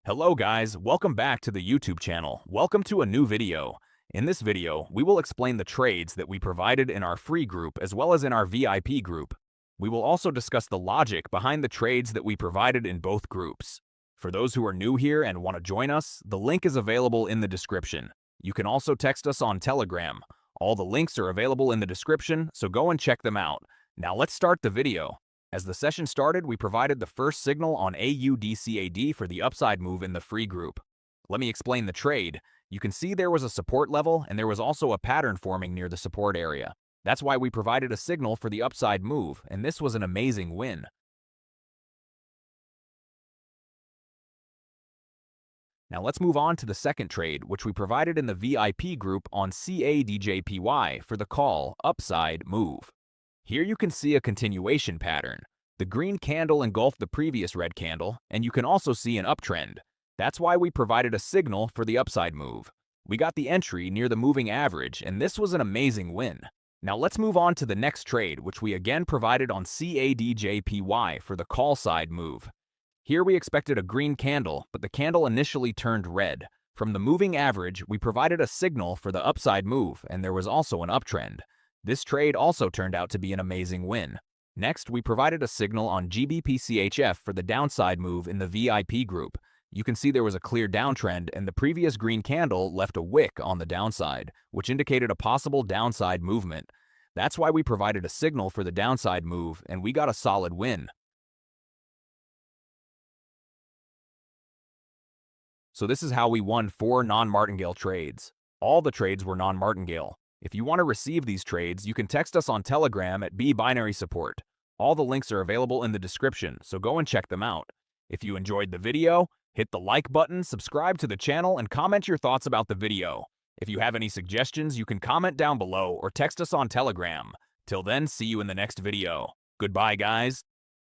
Hello guys, welcome back to the YouTube channel. Welcome to a new video. In this video, we will explain the trades that we provided in our free group as well as in our VIP group. We will also discuss the logic behind the trades that we provided in both groups. For those who are new here and want to join us, the link is available in the description. You can also text us on Telegram. All the links are available in the description, so go and check them out. Now let's start the video. As the session started, we provided the first signal on AUDCAD for the upside move in the free group. Let me explain the trade. You can see there was a support level and there was also a pattern forming near the support area. That's why we provided a signal for the upside move, and this was an amazing win. Now let's move on to the second trade, which we provided in the VIP group on CADJPY for the call upside move. Here you can see a continuation pattern. The green candle engulfed the previous red candle, and you can also see an uptrend. That's why we provided a signal for the upside move. We got the entry near the moving average, and this was an amazing win. Now let's move on to the next trade, which we again provided on CADJPY for the call side move. Here we expected a green candle, but the candle initially turned red. From the moving average, we provided a signal for the upside move, and there was also an uptrend. This trade also turned out to be an amazing win. Next, we provided a signal on GBP/CHF for the downside move in the VIP group. You can see there was a clear downtrend, and the previous green candle left a wick on the downside, which indicated a possible downside movement. That's why we provided a signal for the downside move, and we got a solid win. So this is how we won 4 non-martingale trades. All the trades were non-martingale. If you want to receive these trades, you can text us on Telegram at binary support. All the links are available in the description, so go and check them out. If you enjoyed the video, hit the like button, subscribe to the channel, and comment your thoughts about the video. If you have any suggestions, you can comment down below or text us on Telegram. Till then, see you in the next video. Goodbye, guys.